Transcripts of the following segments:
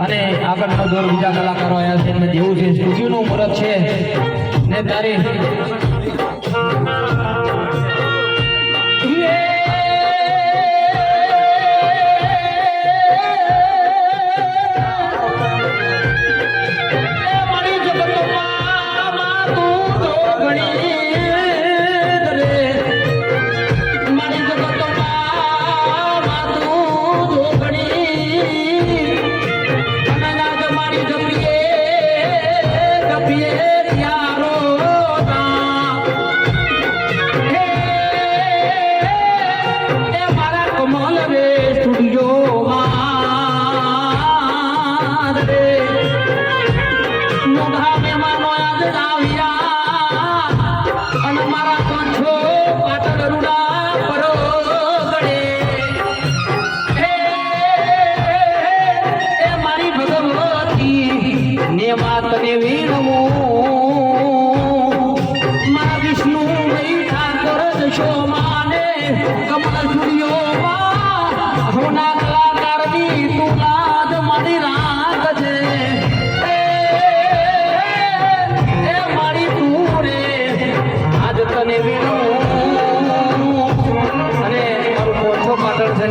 અને આગળનો દોર બીજા કલાકારો આવ્યા છે એમને જેવું છે સ્ટુડિયોનું મુહૂર્ત છે ને તારી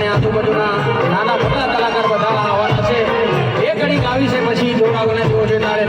આજુબાજુના નાના મોટા કલાકાર બધા આવવાના છે. એ ઘડી ગાવી છે પછી જોડાવાના જેવો છે તારે